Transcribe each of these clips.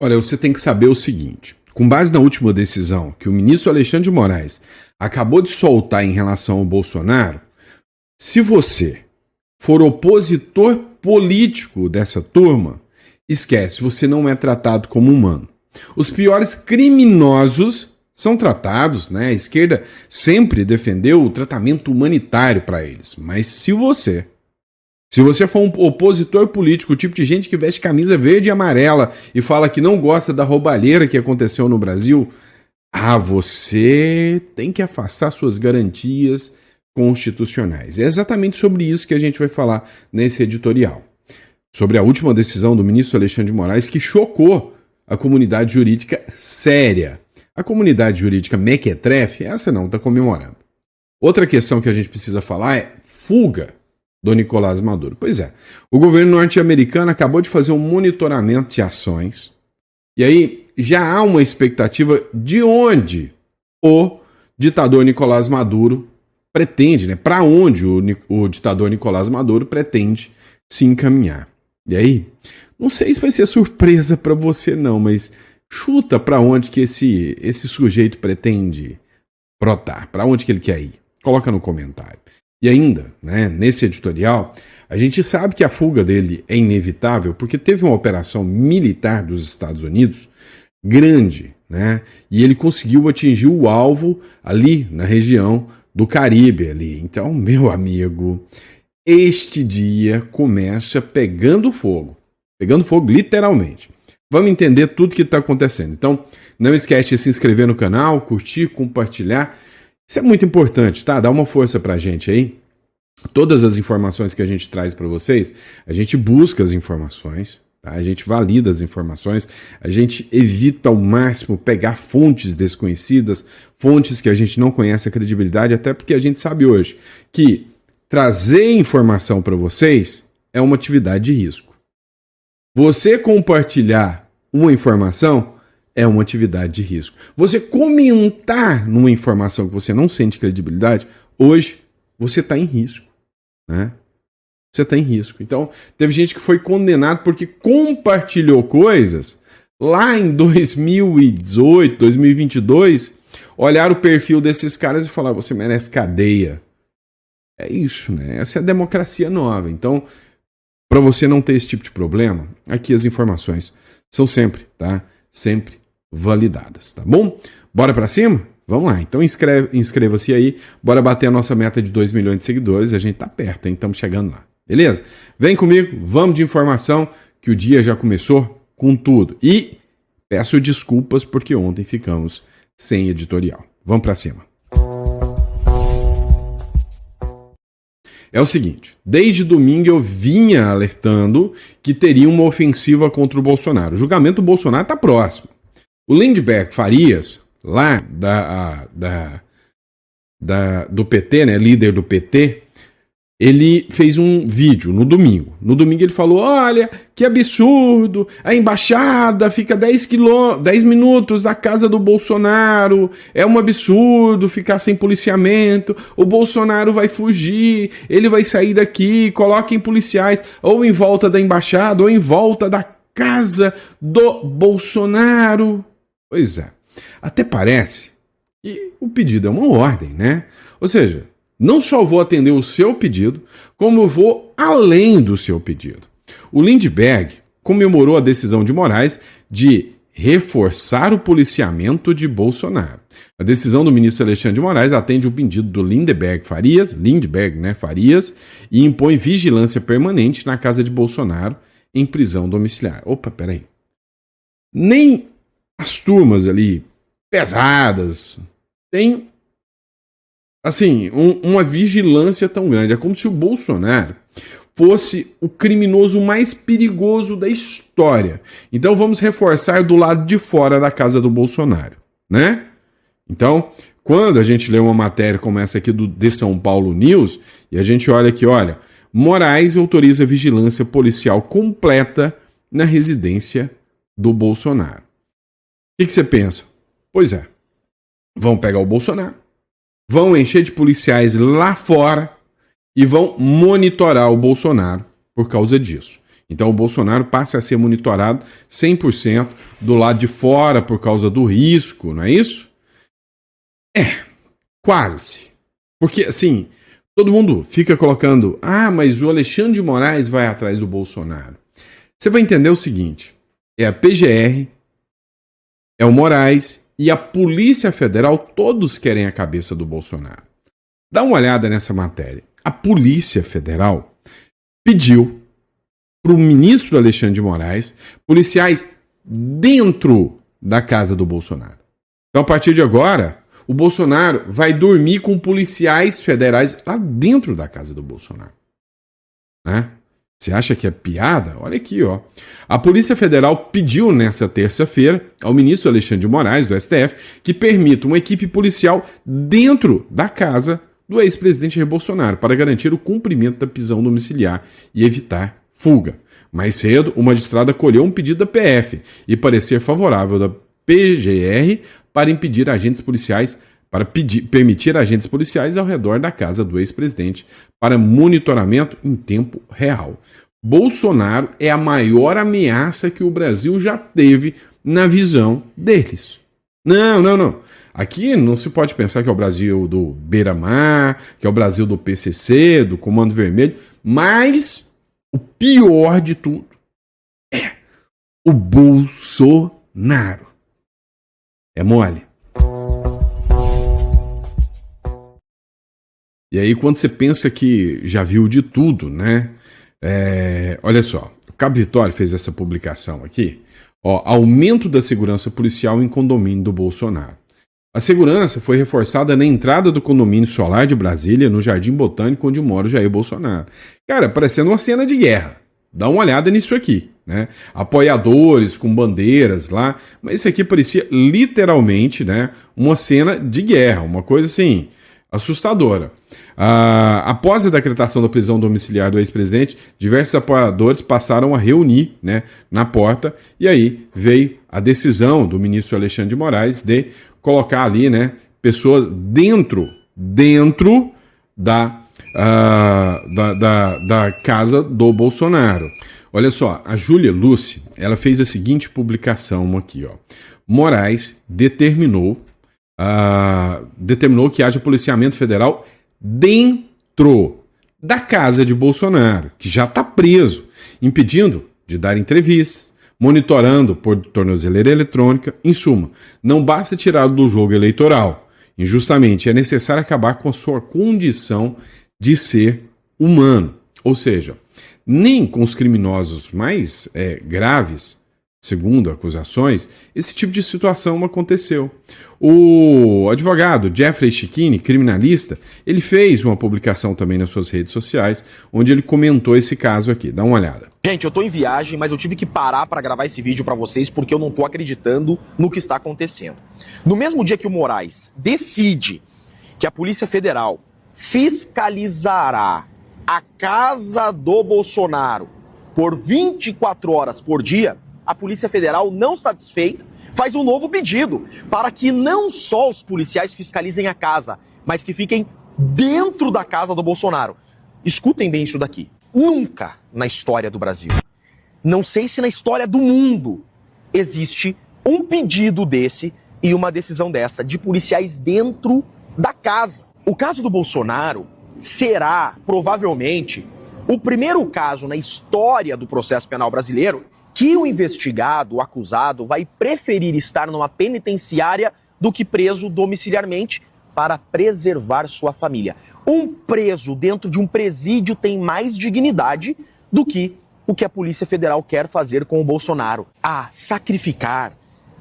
Olha, você tem que saber o seguinte: com base na última decisão que o ministro Alexandre de Moraes acabou de soltar em relação ao Bolsonaro, se você for opositor político dessa turma, esquece, você não é tratado como humano. Os piores criminosos são tratados, né? A esquerda sempre defendeu o tratamento humanitário para eles. Mas se você for um opositor político, o tipo de gente que veste camisa verde e amarela e fala que não gosta da roubalheira que aconteceu no Brasil, você tem que afastar suas garantias constitucionais. É exatamente sobre isso que a gente vai falar nesse editorial. Sobre a última decisão do ministro Alexandre de Moraes que chocou a comunidade jurídica séria. A comunidade jurídica mequetrefe, essa não, está comemorando. Outra questão que a gente precisa falar é fuga do Nicolás Maduro. Pois é, o governo norte-americano acabou de fazer um monitoramento de ações e aí já há uma expectativa de onde o ditador Nicolás Maduro pretende, né? Para onde o ditador Nicolás Maduro pretende se encaminhar. E aí, não sei se vai ser surpresa para você não, mas chuta para onde que esse sujeito pretende brotar, para onde que ele quer ir. Coloca no comentário. E ainda, né, nesse editorial, a gente sabe que a fuga dele é inevitável porque teve uma operação militar dos Estados Unidos grande, né, e ele conseguiu atingir o alvo ali na região do Caribe ali. Então, meu amigo, este dia começa pegando fogo literalmente. Vamos entender tudo que está acontecendo. Então, não esquece de se inscrever no canal, curtir, compartilhar. Isso é muito importante, tá? Dá uma força pra gente aí. Todas as informações que a gente traz para vocês, a gente busca as informações, tá? A gente valida as informações, a gente evita ao máximo pegar fontes desconhecidas, fontes que a gente não conhece a credibilidade, até porque a gente sabe hoje que trazer informação para vocês é uma atividade de risco. Você compartilhar uma informação é uma atividade de risco. Você comentar numa informação que você não sente credibilidade, hoje você está em risco, né? Você está em risco. Então, teve gente que foi condenado porque compartilhou coisas lá em 2018, 2022, olharam o perfil desses caras e falaram: você merece cadeia. É isso, né? Essa é a democracia nova. Então, para você não ter esse tipo de problema, aqui as informações são sempre, tá? Sempre validadas, tá bom? Bora para cima? Vamos lá, então inscreva-se aí, bora bater a nossa meta de 2 milhões de seguidores, a gente tá perto, hein? Estamos chegando lá, beleza? Vem comigo, vamos de informação, que o dia já começou com tudo. E peço desculpas porque ontem ficamos sem editorial. Vamos para cima. É o seguinte, desde domingo eu vinha alertando que teria uma ofensiva contra o Bolsonaro. O julgamento do Bolsonaro está próximo. O Lindbergh Farias, lá do PT, né, líder do PT, ele fez um vídeo no domingo. No domingo ele falou: olha, que absurdo, a embaixada fica 10 minutos da casa do Bolsonaro, é um absurdo ficar sem policiamento, o Bolsonaro vai fugir, ele vai sair daqui, coloquem policiais ou em volta da embaixada ou em volta da casa do Bolsonaro. Pois é, até parece que o pedido é uma ordem, né? Ou seja, não só vou atender o seu pedido, como eu vou além do seu pedido. O Lindbergh comemorou a decisão de Moraes de reforçar o policiamento de Bolsonaro. A decisão do ministro Alexandre de Moraes atende o pedido do Lindbergh Farias, e impõe vigilância permanente na casa de Bolsonaro em prisão domiciliar. Opa, peraí. Nem as turmas ali pesadas têm assim, uma vigilância tão grande. É como se o Bolsonaro fosse o criminoso mais perigoso da história. Então vamos reforçar do lado de fora da casa do Bolsonaro, né? Então, quando a gente lê uma matéria como essa aqui de São Paulo News, e a gente olha aqui, olha, Moraes autoriza vigilância policial completa na residência do Bolsonaro. O que você pensa? Pois é, vão pegar o Bolsonaro, vão encher de policiais lá fora e vão monitorar o Bolsonaro por causa disso. Então o Bolsonaro passa a ser monitorado 100% do lado de fora por causa do risco, não é isso? Quase. Porque, assim, todo mundo fica colocando, mas o Alexandre de Moraes vai atrás do Bolsonaro. Você vai entender o seguinte, é a PGR, é o Moraes e a Polícia Federal, todos querem a cabeça do Bolsonaro. Dá uma olhada nessa matéria. A Polícia Federal pediu para o ministro Alexandre de Moraes policiais dentro da casa do Bolsonaro. Então, a partir de agora, o Bolsonaro vai dormir com policiais federais lá dentro da casa do Bolsonaro. Né? Você acha que é piada? Olha aqui, ó. A Polícia Federal pediu nessa terça-feira ao ministro Alexandre de Moraes, do STF, que permita uma equipe policial dentro da casa do ex-presidente Jair Bolsonaro para garantir o cumprimento da prisão domiciliar e evitar fuga. Mais cedo, o magistrado acolheu um pedido da PF e parecer favorável da PGR para impedir agentes policiais permitir agentes policiais ao redor da casa do ex-presidente para monitoramento em tempo real. Bolsonaro é a maior ameaça que o Brasil já teve na visão deles. Não. Aqui não se pode pensar que é o Brasil do Beira-Mar, que é o Brasil do PCC, do Comando Vermelho, mas o pior de tudo é o Bolsonaro. É mole. E aí, quando você pensa que já viu de tudo, né? Olha só, o Cabo Vitória fez essa publicação aqui. Ó, aumento da segurança policial em condomínio do Bolsonaro. A segurança foi reforçada na entrada do condomínio Solar de Brasília, no Jardim Botânico, onde mora o Jair Bolsonaro. Cara, parecendo uma cena de guerra. Dá uma olhada nisso aqui, né? Apoiadores com bandeiras lá. Mas isso aqui parecia literalmente, né, uma cena de guerra, uma coisa assim assustadora. Após a decretação da prisão domiciliar do ex-presidente, diversos apoiadores passaram a reunir, né, na porta, e aí veio a decisão do ministro Alexandre de Moraes de colocar ali, né, pessoas dentro da casa do Bolsonaro. Olha só, a Júlia Lúcia, ela fez a seguinte publicação aqui, ó. Moraes determinou que haja policiamento federal dentro da casa de Bolsonaro, que já está preso, impedindo de dar entrevistas, monitorando por tornozeleira eletrônica. Em suma, não basta tirá-lo do jogo eleitoral. Injustamente, é necessário acabar com a sua condição de ser humano. Ou seja, nem com os criminosos mais graves, segundo acusações, esse tipo de situação aconteceu. O advogado Jeffrey Chiquini, criminalista, ele fez uma publicação também nas suas redes sociais, onde ele comentou esse caso aqui. Dá uma olhada. Gente, eu tô em viagem, mas eu tive que parar para gravar esse vídeo para vocês porque eu não tô acreditando no que está acontecendo. No mesmo dia que o Moraes decide que a Polícia Federal fiscalizará a casa do Bolsonaro por 24 horas por dia, a Polícia Federal, não satisfeita, faz um novo pedido para que não só os policiais fiscalizem a casa, mas que fiquem dentro da casa do Bolsonaro. Escutem bem isso daqui. Nunca na história do Brasil, não sei se na história do mundo, existe um pedido desse e uma decisão dessa de policiais dentro da casa. O caso do Bolsonaro será, provavelmente, o primeiro caso na história do processo penal brasileiro que o investigado, o acusado, vai preferir estar numa penitenciária do que preso domiciliarmente para preservar sua família. Um preso dentro de um presídio tem mais dignidade do que o que a Polícia Federal quer fazer com o Bolsonaro. Sacrificar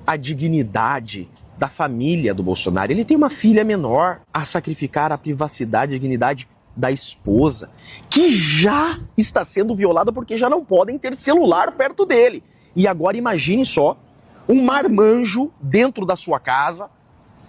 a dignidade da família do Bolsonaro. Ele tem uma filha menor. A sacrificar a privacidade e a dignidade da esposa, que já está sendo violada porque já não podem ter celular perto dele. E agora imagine só, um marmanjo dentro da sua casa,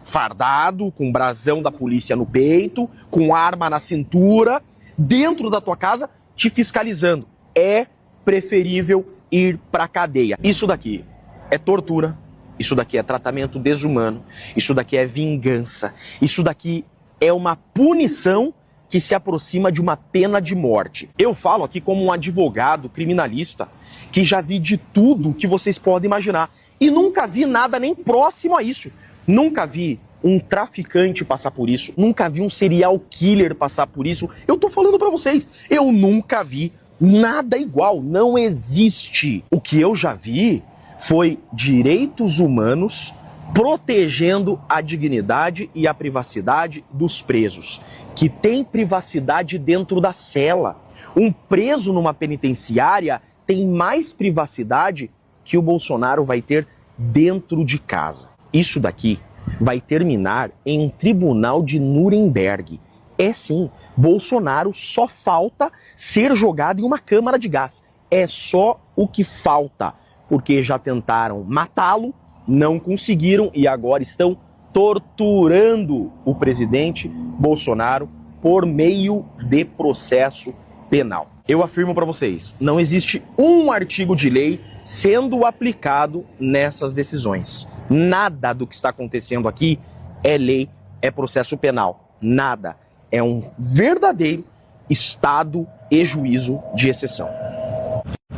fardado, com brasão da polícia no peito, com arma na cintura, dentro da tua casa, te fiscalizando. É preferível ir pra cadeia. Isso daqui é tortura, isso daqui é tratamento desumano, isso daqui é vingança, isso daqui é uma punição que se aproxima de uma pena de morte. Eu falo aqui como um advogado criminalista que já vi de tudo que vocês podem imaginar e nunca vi nada nem próximo a isso. Nunca vi um traficante passar por isso, nunca vi um serial killer passar por isso. Eu tô falando pra vocês, eu nunca vi nada igual, não existe. O que eu já vi foi direitos humanos protegendo a dignidade e a privacidade dos presos, que tem privacidade dentro da cela. Um preso numa penitenciária tem mais privacidade que o Bolsonaro vai ter dentro de casa. Isso daqui vai terminar em um tribunal de Nuremberg. É sim, Bolsonaro só falta ser jogado em uma câmara de gás. É só o que falta, porque já tentaram matá-lo, não conseguiram e agora estão torturando o presidente Bolsonaro por meio de processo penal. Eu afirmo para vocês, não existe um artigo de lei sendo aplicado nessas decisões. Nada do que está acontecendo aqui é lei, é processo penal. Nada. É um verdadeiro estado e juízo de exceção.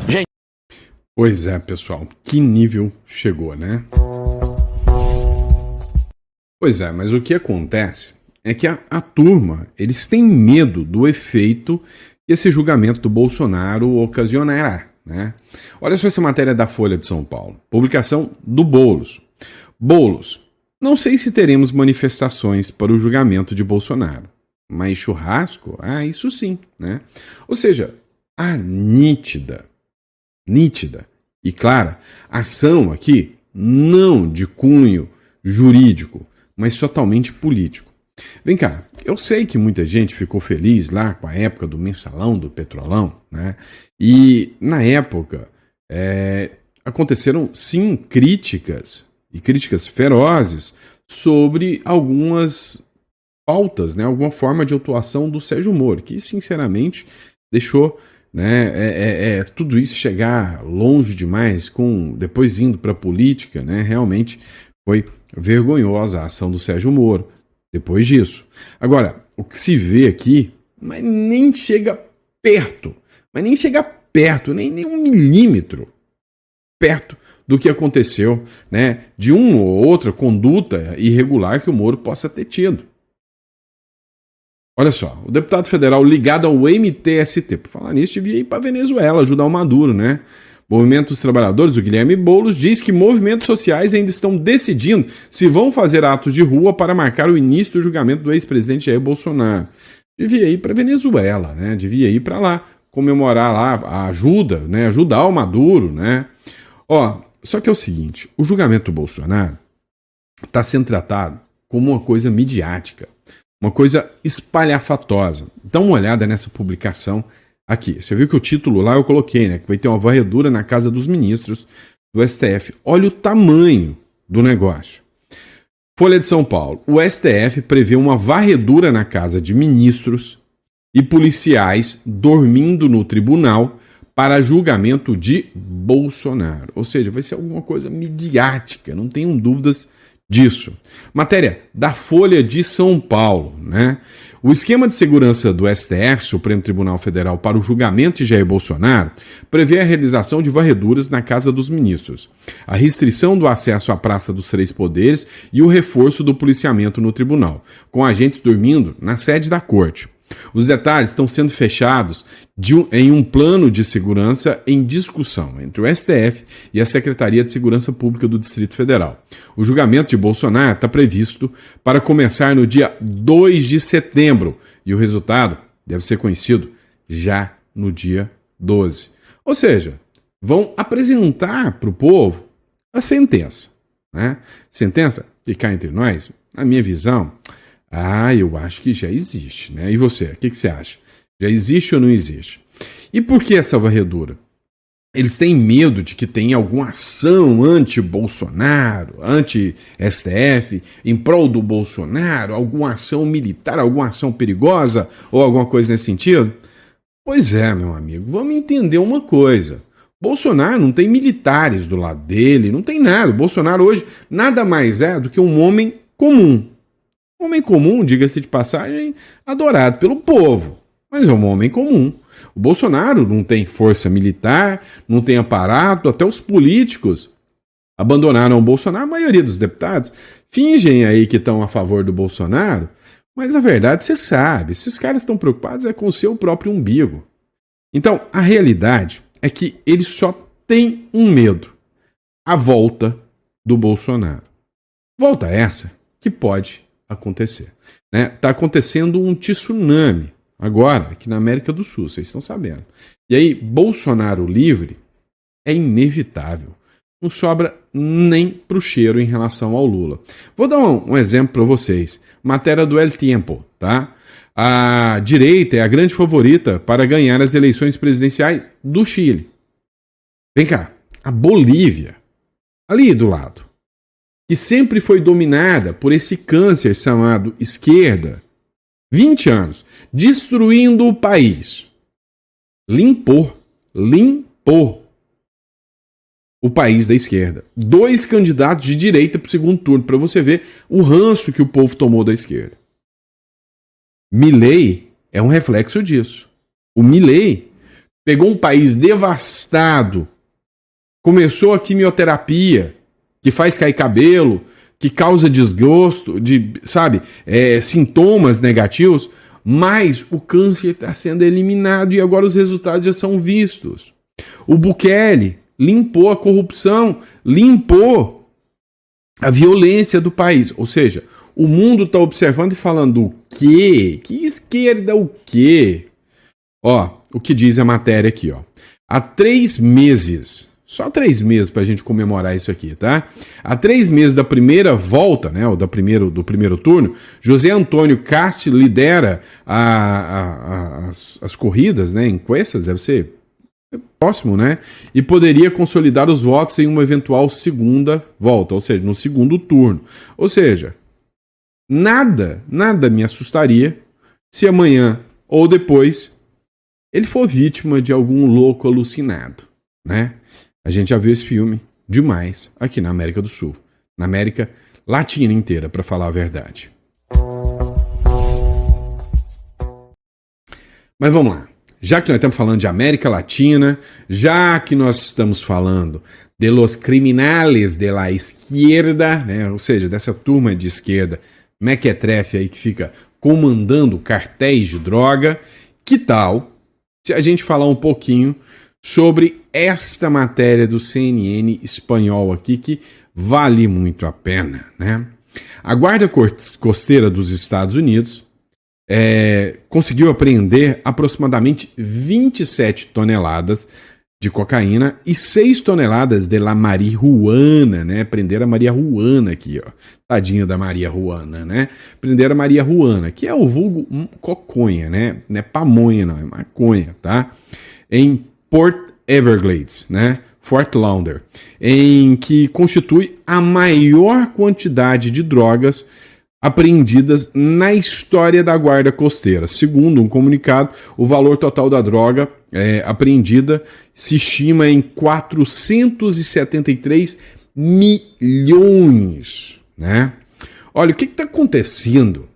Gente. Pois é, pessoal. Que nível chegou, né? Pois é, mas o que acontece é que a turma, eles têm medo do efeito que esse julgamento do Bolsonaro ocasionará, né? Olha só essa matéria da Folha de São Paulo. Publicação do Boulos. Boulos, não sei se teremos manifestações para o julgamento de Bolsonaro, mas churrasco? Ah, isso sim, né? Ou seja, a nítida e clara ação aqui não de cunho jurídico, mas totalmente político. Vem cá, eu sei que muita gente ficou feliz lá com a época do mensalão, do petrolão, né? E na época aconteceram sim críticas, e críticas ferozes, sobre algumas pautas, né? Alguma forma de atuação do Sérgio Moro, que sinceramente deixou, né, tudo isso chegar longe demais, depois indo para a política, né? Realmente foi vergonhosa a ação do Sérgio Moro depois disso. Agora, o que se vê aqui, mas nem chega perto, nem 1 milímetro perto do que aconteceu, né, de uma ou outra conduta irregular que o Moro possa ter tido. Olha só, o deputado federal ligado ao MTST, por falar nisso, devia ir para Venezuela ajudar o Maduro, né? Movimento dos Trabalhadores, o Guilherme Boulos, diz que movimentos sociais ainda estão decidindo se vão fazer atos de rua para marcar o início do julgamento do ex-presidente Jair Bolsonaro. Devia ir para Venezuela, né? Devia ir para lá, comemorar lá a ajuda, né? Ajudar o Maduro, né? Ó, só que é o seguinte, o julgamento do Bolsonaro está sendo tratado como uma coisa midiática, uma coisa espalhafatosa. Dá uma olhada nessa publicação aqui. Você viu que o título lá eu coloquei, né? Que vai ter uma varredura na Casa dos Ministros do STF. Olha o tamanho do negócio. Folha de São Paulo. O STF prevê uma varredura na Casa de Ministros e policiais dormindo no tribunal para julgamento de Bolsonaro. Ou seja, vai ser alguma coisa midiática, não tenham dúvidas disso. Matéria da Folha de São Paulo, né? O esquema de segurança do STF, Supremo Tribunal Federal, para o julgamento de Jair Bolsonaro, prevê a realização de varreduras na Casa dos Ministros, a restrição do acesso à Praça dos Três Poderes e o reforço do policiamento no tribunal, com agentes dormindo na sede da corte. Os detalhes estão sendo fechados em um plano de segurança em discussão entre o STF e a Secretaria de Segurança Pública do Distrito Federal. O julgamento de Bolsonaro está previsto para começar no dia 2 de setembro e o resultado deve ser conhecido já no dia 12. Ou seja, vão apresentar para o povo a sentença, né? Sentença que cá entre nós, na minha visão, eu acho que já existe, né? E você, o que você acha? Já existe ou não existe? E por que essa varredura? Eles têm medo de que tenha alguma ação anti-Bolsonaro, anti-STF, em prol do Bolsonaro, alguma ação militar, alguma ação perigosa ou alguma coisa nesse sentido? Pois é, meu amigo, vamos entender uma coisa. Bolsonaro não tem militares do lado dele, não tem nada. O Bolsonaro hoje nada mais é do que um homem comum. Um homem comum, diga-se de passagem, adorado pelo povo, mas é um homem comum. O Bolsonaro não tem força militar, não tem aparato, até os políticos abandonaram o Bolsonaro, a maioria dos deputados fingem aí que estão a favor do Bolsonaro, mas a verdade você sabe, esses caras estão preocupados é com o seu próprio umbigo. Então, a realidade é que eles só têm um medo, a volta do Bolsonaro. Volta essa que pode acontecer. Tá acontecendo um tsunami agora aqui na América do Sul, vocês estão sabendo. E aí, Bolsonaro livre é inevitável. Não sobra nem pro cheiro em relação ao Lula. Vou dar um exemplo para vocês. Matéria do El Tiempo, tá? A direita é a grande favorita para ganhar as eleições presidenciais do Chile. Vem cá, a Bolívia, ali do lado, que sempre foi dominada por esse câncer chamado esquerda, 20 anos, destruindo o país. Limpou o país da esquerda. 2 candidatos de direita para o segundo turno, para você ver o ranço que o povo tomou da esquerda. Milei é um reflexo disso. O Milei pegou um país devastado, começou a quimioterapia, que faz cair cabelo, que causa desgosto, sintomas negativos, mas o câncer está sendo eliminado e agora os resultados já são vistos. O Bukele limpou a corrupção, limpou a violência do país. Ou seja, o mundo está observando e falando o quê? Que esquerda o quê? O que diz a matéria aqui, Há 3 meses, só 3 meses para a gente comemorar isso aqui, tá? Há 3 meses da primeira volta, do primeiro turno, José Antônio Casti lidera as corridas, encuestas, deve ser próximo, e poderia consolidar os votos em uma eventual segunda volta, ou seja, no segundo turno. Ou seja, nada me assustaria se amanhã ou depois ele for vítima de algum louco alucinado, A gente já viu esse filme demais aqui na América do Sul, na América Latina inteira, para falar a verdade. Mas vamos lá. Já que nós estamos falando de América Latina, já que nós estamos falando de los criminales de la izquierda, ou seja, dessa turma de esquerda mequetrefe aí que fica comandando cartéis de droga, que tal se a gente falar um pouquinho sobre esta matéria do CNN espanhol aqui, que vale muito a pena, A Guarda Costeira dos Estados Unidos conseguiu apreender aproximadamente 27 toneladas de cocaína e 6 toneladas de la marihuana, Prenderam a Maria Juana aqui, Tadinha da Maria Juana, Prenderam a Maria Juana, que é o vulgo coconha, Não é pamonha, não, é maconha, tá? Em Port Everglades, Fort Lauderdale, em que constitui a maior quantidade de drogas apreendidas na história da Guarda Costeira. Segundo um comunicado, o valor total da droga apreendida se estima em 473 milhões. Olha, o que está acontecendo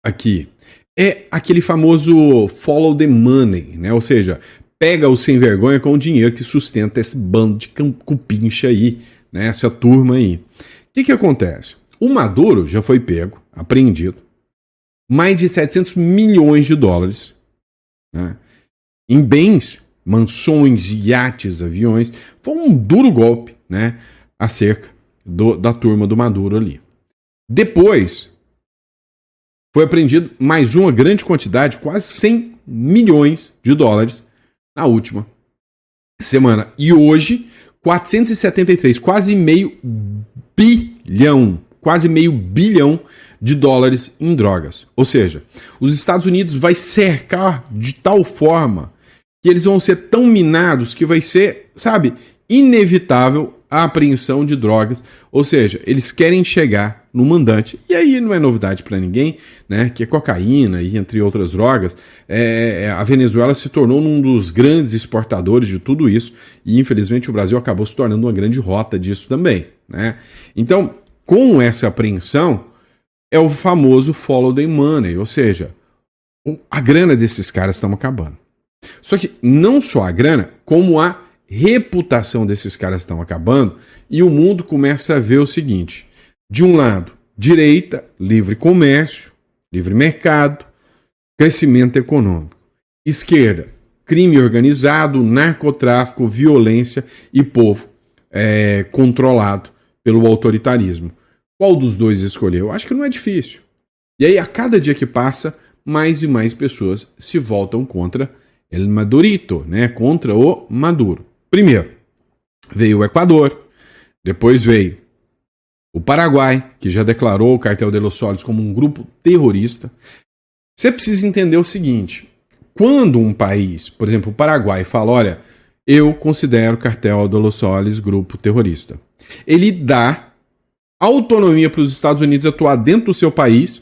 aqui? É aquele famoso follow the money, ou seja, pega o sem vergonha com o dinheiro que sustenta esse bando de cupincha aí, essa turma aí. O que acontece? O Maduro já foi pego, apreendido, mais de 700 milhões de dólares em bens, mansões, iates, aviões. Foi um duro golpe acerca da turma do Maduro ali. Depois, foi apreendido mais uma grande quantidade, quase 100 milhões de dólares na última semana. E hoje, 473, quase meio bilhão de dólares em drogas. Ou seja, os Estados Unidos vai cercar de tal forma que eles vão ser tão minados que vai ser, inevitável a apreensão de drogas. Ou seja, eles querem chegar no mandante. E aí não é novidade para ninguém, que é cocaína e entre outras drogas. A Venezuela se tornou um dos grandes exportadores de tudo isso e infelizmente o Brasil acabou se tornando uma grande rota disso também, Então, com essa apreensão, é o famoso follow the money, ou seja, a grana desses caras estão acabando. Só que não só a grana, como a reputação desses caras estão acabando, e o mundo começa a ver o seguinte: de um lado, direita, livre comércio, livre mercado, crescimento econômico. Esquerda, crime organizado, narcotráfico, violência e povo controlado pelo autoritarismo. Qual dos dois escolher? Eu acho que não é difícil. E aí, a cada dia que passa, mais e mais pessoas se voltam contra el Madurito, né? Contra o Maduro. Primeiro, veio o Equador, depois veio o Paraguai, que já declarou o Cartel de los Soles como um grupo terrorista. Você precisa entender o seguinte: quando um país, por exemplo, o Paraguai, fala, olha, eu considero o Cartel de los Soles grupo terrorista, ele dá autonomia para os Estados Unidos atuar dentro do seu país,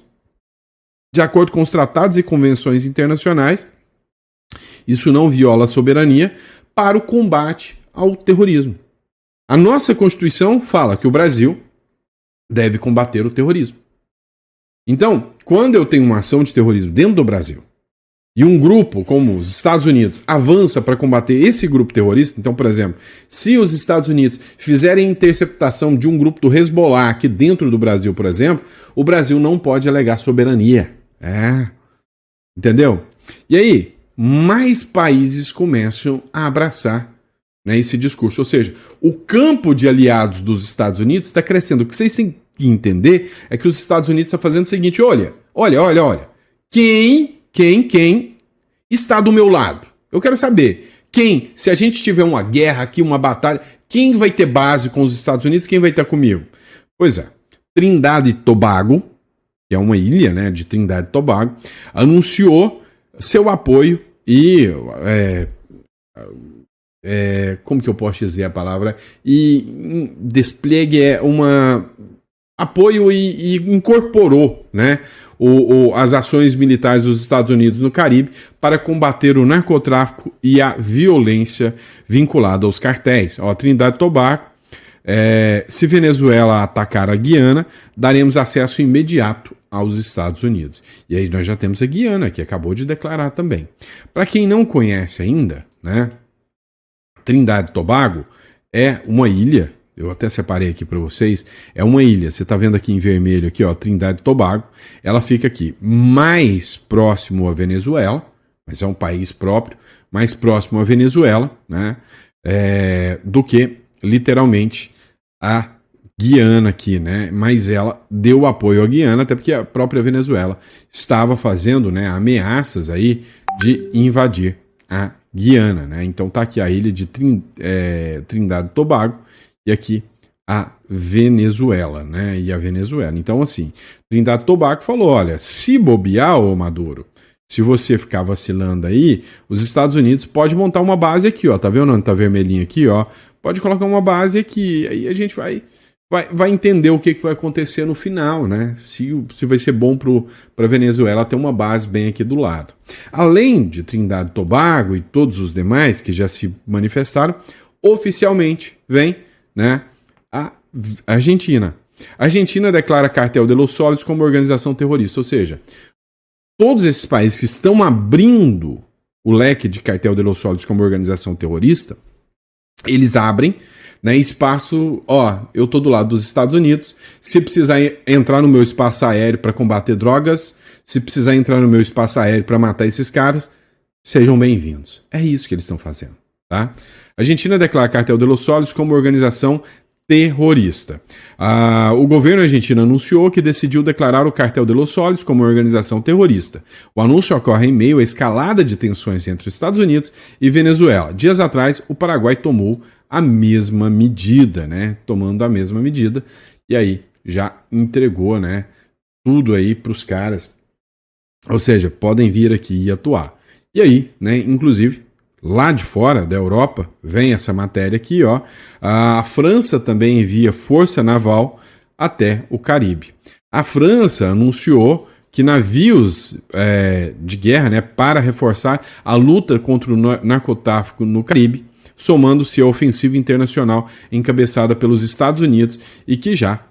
de acordo com os tratados e convenções internacionais. Isso não viola a soberania, para o combate ao terrorismo. A nossa Constituição fala que o Brasil deve combater o terrorismo. Então, quando eu tenho uma ação de terrorismo dentro do Brasil, e um grupo como os Estados Unidos avança para combater esse grupo terrorista, então, por exemplo, se os Estados Unidos fizerem interceptação de um grupo do Hezbollah aqui dentro do Brasil, por exemplo, o Brasil não pode alegar soberania. Entendeu? E aí, mais países começam a abraçar, né, esse discurso. Ou seja, o campo de aliados dos Estados Unidos está crescendo. O que vocês têm que entender é que os Estados Unidos estão fazendo o seguinte: olha. Quem está do meu lado? Eu quero saber. Quem, se a gente tiver uma guerra aqui, uma batalha, quem vai ter base com os Estados Unidos, quem vai estar comigo? Pois é, Trindade e Tobago, que é uma ilha, né, de Trindade e Tobago, anunciou seu apoio e como que eu posso dizer a palavra? E despliegue apoio e incorporou, né, as ações militares dos Estados Unidos no Caribe para combater o narcotráfico e a violência vinculada aos cartéis. Trindade e Tobago, se Venezuela atacar a Guiana, daremos acesso imediato aos Estados Unidos. E aí nós já temos a Guiana, que acabou de declarar também. Para quem não conhece ainda, né, Trindade e Tobago é uma ilha. Eu até separei aqui para vocês. É uma ilha. Você está vendo aqui em vermelho, aqui, ó, Trindade e Tobago. Ela fica aqui mais próximo à Venezuela, mas é um país próprio, mais próximo à Venezuela, né, do que, literalmente, a Guiana aqui, né? Mas ela deu apoio à Guiana, até porque a própria Venezuela estava fazendo, né, ameaças aí de invadir a Guiana, né? Então tá aqui a ilha de Trindade e Tobago, e aqui a Venezuela, né? E a Venezuela. Então, assim, Trindade e Tobago falou: olha, se bobear, ô Maduro, se você ficar vacilando aí, os Estados Unidos pode montar uma base aqui, ó. Tá vendo onde tá vermelhinho aqui, ó? Pode colocar uma base aqui. Aí a gente vai entender o que vai acontecer no final, né? Se vai ser bom para a Venezuela ter uma base bem aqui do lado. Além de Trindade e Tobago e todos os demais que já se manifestaram, oficialmente vem, né, a Argentina. A Argentina declara Cartel de los Soles como organização terrorista, ou seja, todos esses países que estão abrindo o leque de Cartel de los Soles como organização terrorista, eles abrem, né, espaço, eu tô do lado dos Estados Unidos, se precisar entrar no meu espaço aéreo para combater drogas, se precisar entrar no meu espaço aéreo para matar esses caras, sejam bem-vindos. É isso que eles estão fazendo, tá? A Argentina declara Cartel de los Soles como organização terrorista. O governo argentino anunciou que decidiu declarar o Cartel de los Soles como organização terrorista. O anúncio ocorre em meio à escalada de tensões entre os Estados Unidos e Venezuela. Dias atrás, o Paraguai tomou a mesma medida, né? Tomando a mesma medida, e aí já entregou, né, tudo aí para os caras. Ou seja, podem vir aqui e atuar. E aí, né, inclusive, lá de fora da Europa, vem essa matéria aqui, ó. A França também envia força naval até o Caribe. A França anunciou que navios de guerra, né, para reforçar a luta contra o narcotráfico no Caribe, somando-se à ofensiva internacional encabeçada pelos Estados Unidos e que já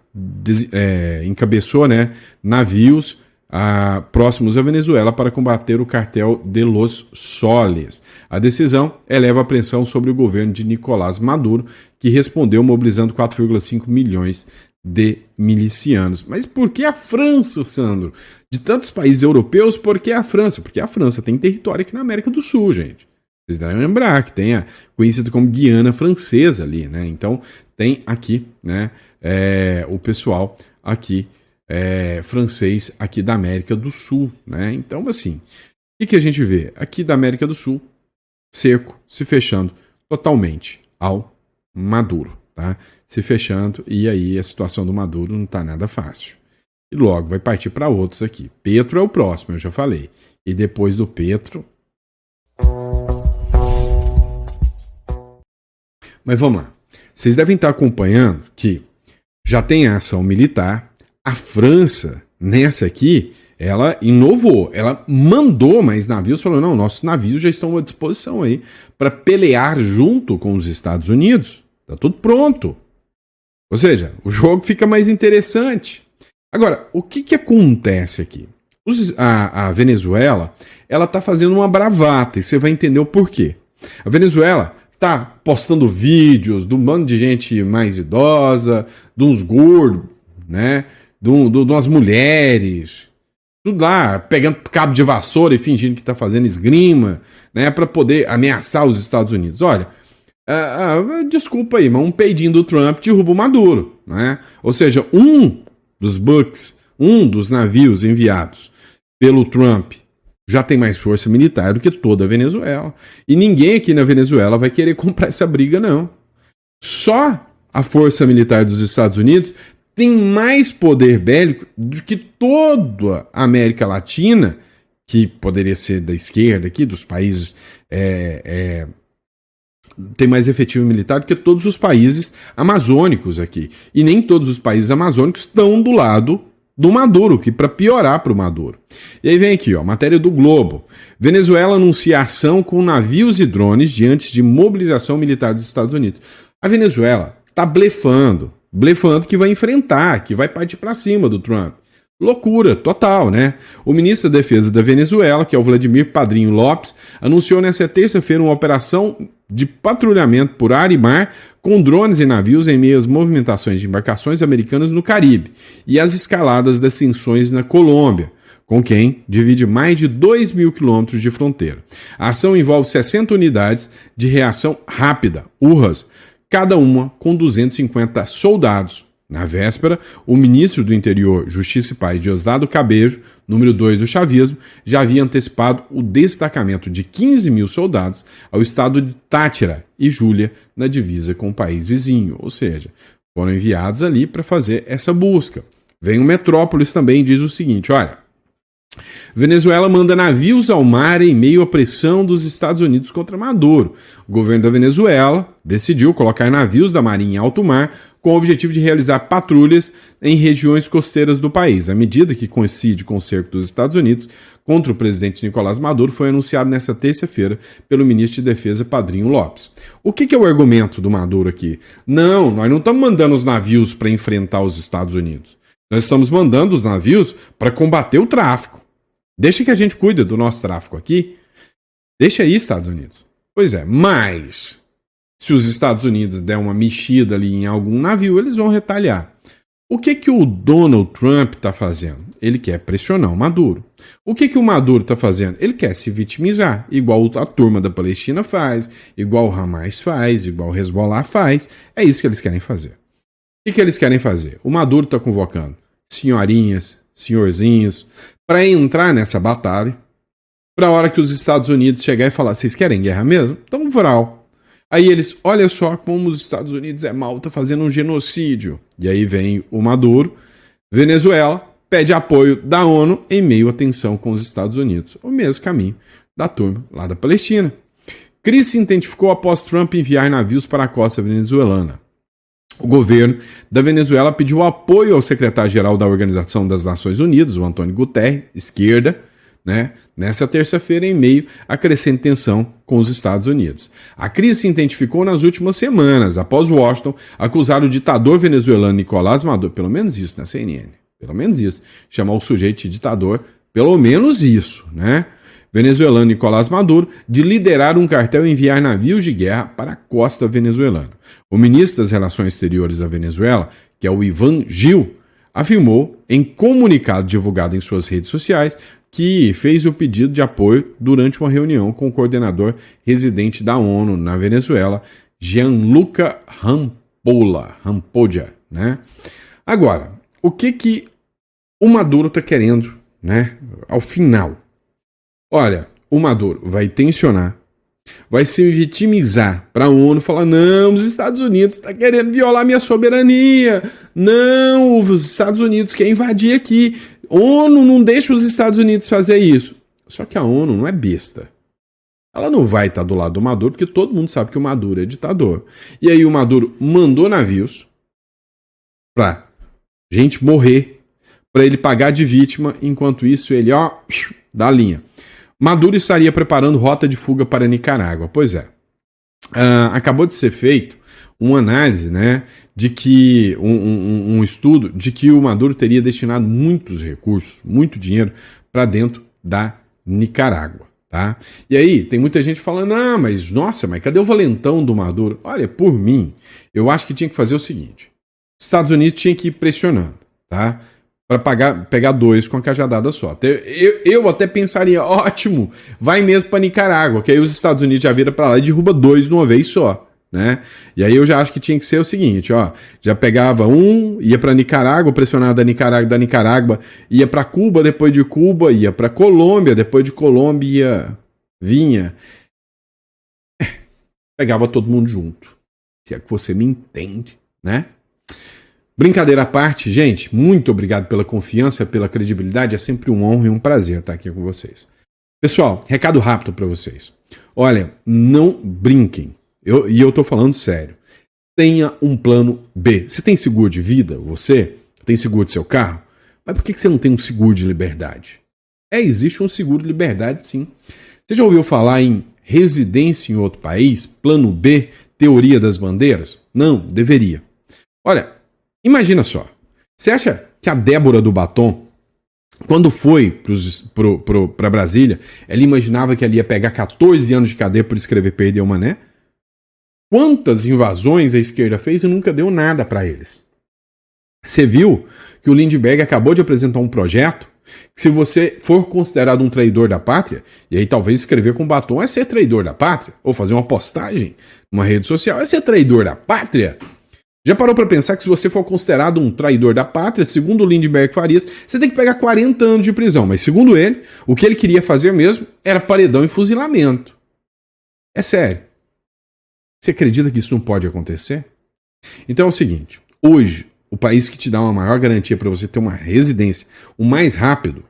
encabeçou, né, navios próximos à Venezuela para combater o cartel de Los Soles. A decisão eleva a pressão sobre o governo de Nicolás Maduro, que respondeu mobilizando 4,5 milhões de milicianos. Mas por que a França, Sandro? De tantos países europeus, por que a França? Porque a França tem território aqui na América do Sul, gente. Vocês devem lembrar que tem a conhecida como Guiana Francesa ali, né? Então tem aqui, né, o pessoal aqui francês aqui da América do Sul, né? Então, assim, o que a gente vê? Aqui da América do Sul, cerco se fechando totalmente ao Maduro, tá? Se fechando, e aí a situação do Maduro não tá nada fácil. E logo vai partir para outros aqui. Petro é o próximo, eu já falei. E depois do Petro... Mas vamos lá. Vocês devem estar acompanhando que já tem a ação militar. A França, nessa aqui, ela inovou. Ela mandou mais navios, falou, não, nossos navios já estão à disposição aí para pelear junto com os Estados Unidos. Tá tudo pronto. Ou seja, o jogo fica mais interessante. Agora, o que acontece aqui? A Venezuela, ela tá fazendo uma bravata, e você vai entender o porquê. A Venezuela tá postando vídeos de um bando de gente mais idosa, de uns gordos, né? De umas mulheres, tudo lá, pegando cabo de vassoura e fingindo que tá fazendo esgrima, né? Para poder ameaçar os Estados Unidos. Olha, desculpa aí, mas um peidinho do Trump derruba o Maduro, né? Ou seja, um dos navios enviados pelo Trump já tem mais força militar do que toda a Venezuela. E ninguém aqui na Venezuela vai querer comprar essa briga, não. Só a força militar dos Estados Unidos tem mais poder bélico do que toda a América Latina, que poderia ser da esquerda aqui, dos países... tem mais efetivo militar do que todos os países amazônicos aqui. E nem todos os países amazônicos estão do lado do Maduro, que para piorar para o Maduro. E aí vem aqui, ó, matéria do Globo. Venezuela anuncia ação com navios e drones diante de mobilização militar dos Estados Unidos. A Venezuela está blefando que vai enfrentar, que vai partir para cima do Trump. Loucura total, né? O ministro da Defesa da Venezuela, que é o Vladimir Padrinho Lopes, anunciou nesta terça-feira uma operação de patrulhamento por ar e mar com drones e navios em meio às movimentações de embarcações americanas no Caribe e as escaladas das tensões na Colômbia, com quem divide mais de 2.000 quilômetros de fronteira. A ação envolve 60 unidades de reação rápida, URRAs, cada uma com 250 soldados. Na véspera, o ministro do Interior, Justiça e Paz, Diosdado Cabejo, número 2 do chavismo, já havia antecipado o destacamento de 15 mil soldados ao estado de Táchira e Júlia, na divisa com o país vizinho, ou seja, foram enviados ali para fazer essa busca. Vem o Metrópolis também e diz o seguinte, olha, Venezuela manda navios ao mar em meio à pressão dos Estados Unidos contra Maduro. O governo da Venezuela decidiu colocar navios da Marinha em alto mar com o objetivo de realizar patrulhas em regiões costeiras do país. A medida, que coincide com o cerco dos Estados Unidos contra o presidente Nicolás Maduro, foi anunciada nesta terça-feira pelo ministro de Defesa Padrinho Lopes. O que é o argumento do Maduro aqui? Não, nós não estamos mandando os navios para enfrentar os Estados Unidos. Nós estamos mandando os navios para combater o tráfico. Deixa que a gente cuida do nosso tráfico aqui. Deixa aí, Estados Unidos. Pois é, mas se os Estados Unidos der uma mexida ali em algum navio, eles vão retaliar. O que o Donald Trump está fazendo? Ele quer pressionar o Maduro. O que o Maduro está fazendo? Ele quer se vitimizar, igual a turma da Palestina faz, igual o Hamas faz, igual o Hezbollah faz. É isso que eles querem fazer. O que eles querem fazer? O Maduro está convocando senhorinhas, senhorzinhos, para entrar nessa batalha, para a hora que os Estados Unidos chegar e falar, vocês querem guerra mesmo? Então vral. Aí eles, olha só como os Estados Unidos é mal, tá fazendo um genocídio. E aí vem o Maduro, Venezuela, pede apoio da ONU em meio à tensão com os Estados Unidos. O mesmo caminho da turma lá da Palestina. Crise se intensificou após Trump enviar navios para a costa venezuelana. O governo da Venezuela pediu apoio ao secretário-geral da Organização das Nações Unidas, o Antônio Guterres, esquerda, né, nessa terça-feira, em meio à crescente tensão com os Estados Unidos. A crise se intensificou nas últimas semanas, após Washington acusar o ditador venezuelano Nicolás Maduro, pelo menos isso na CNN, pelo menos isso, chamar o sujeito de ditador, pelo menos isso, né, venezuelano Nicolás Maduro, de liderar um cartel e enviar navios de guerra para a costa venezuelana. O ministro das Relações Exteriores da Venezuela, que é o Ivan Gil, afirmou em comunicado divulgado em suas redes sociais que fez o pedido de apoio durante uma reunião com o coordenador residente da ONU na Venezuela, Gianluca Rampolla, né? Agora, o que o Maduro está querendo, né, ao final? Olha, o Maduro vai tensionar, vai se vitimizar para a ONU, falar, não, os Estados Unidos estão querendo violar minha soberania, não, os Estados Unidos querem invadir aqui, ONU não deixa os Estados Unidos fazer isso. Só que a ONU não é besta. Ela não vai estar do lado do Maduro, porque todo mundo sabe que o Maduro é ditador. E aí o Maduro mandou navios para gente morrer, para ele pagar de vítima, enquanto isso ele, ó, dá a linha. Maduro estaria preparando rota de fuga para Nicarágua. Pois é. Acabou de ser feito uma análise, né, de que um estudo de que o Maduro teria destinado muitos recursos, muito dinheiro para dentro da Nicarágua, tá? E aí tem muita gente falando, mas nossa, mas cadê o valentão do Maduro? Olha, por mim, eu acho que tinha que fazer o seguinte: os Estados Unidos tinham que ir pressionando, tá? Para pegar dois com a cajadada só. Eu até pensaria, ótimo, vai mesmo para Nicarágua, que aí os Estados Unidos já viram para lá e derruba dois de uma vez só, né? E aí eu já acho que tinha que ser o seguinte, ó, já pegava um, ia para Nicarágua, pressionava da Nicarágua ia para Cuba, depois de Cuba ia para Colômbia, depois de Colômbia vinha, pegava todo mundo junto. Se é que você me entende, né? Brincadeira à parte, gente, muito obrigado pela confiança, pela credibilidade, é sempre uma honra e um prazer estar aqui com vocês. Pessoal, recado rápido para vocês. Olha, não brinquem, e eu tô falando sério. Tenha um plano B. Você tem seguro de vida? Você tem seguro de seu carro? Mas por que você não tem um seguro de liberdade? Existe um seguro de liberdade, sim. Você já ouviu falar em residência em outro país? Plano B? Teoria das bandeiras? Não, deveria. Olha, imagina só, você acha que a Débora do Batom, quando foi para Brasília, ela imaginava que ela ia pegar 14 anos de cadeia por escrever Perdeu o Mané? Quantas invasões a esquerda fez e nunca deu nada para eles? Você viu que o Lindbergh acabou de apresentar um projeto que, se você for considerado um traidor da pátria, e aí talvez escrever com batom é ser traidor da pátria, ou fazer uma postagem numa rede social é ser traidor da pátria. Já parou para pensar que, se você for considerado um traidor da pátria, segundo o Lindbergh Farias, você tem que pegar 40 anos de prisão. Mas, segundo ele, o que ele queria fazer mesmo era paredão e fuzilamento. É sério. Você acredita que isso não pode acontecer? Então é o seguinte, hoje, o país que te dá uma maior garantia para você ter uma residência, o mais rápido,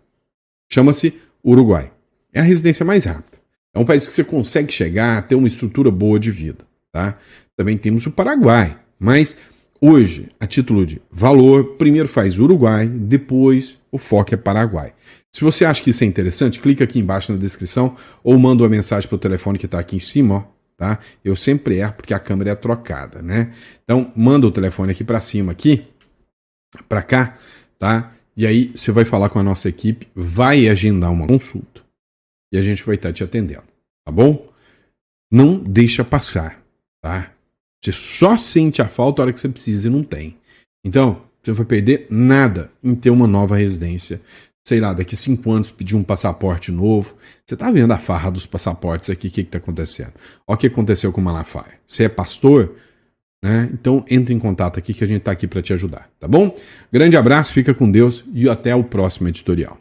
chama-se Uruguai. É a residência mais rápida. É um país que você consegue chegar, ter uma estrutura boa de vida, tá? Também temos o Paraguai. Mas hoje, a título de valor, primeiro faz Uruguai, depois o foco é Paraguai. Se você acha que isso é interessante, clica aqui embaixo na descrição ou manda uma mensagem para o telefone que está aqui em cima, ó, tá? Eu sempre erro porque a câmera é trocada, né? Então, manda o telefone aqui para cima, aqui, para cá, tá? E aí você vai falar com a nossa equipe, vai agendar uma consulta e a gente vai estar te atendendo, tá bom? Não deixa passar, tá? Você só sente a falta a hora que você precisa e não tem. Então, você não vai perder nada em ter uma nova residência. Sei lá, daqui 5 anos pedir um passaporte novo. Você tá vendo a farra dos passaportes aqui, o que tá acontecendo? Olha o que aconteceu com o Malafaia. Você é pastor, né? Então entre em contato aqui que a gente tá aqui para te ajudar, tá bom? Grande abraço, fica com Deus e até o próximo editorial.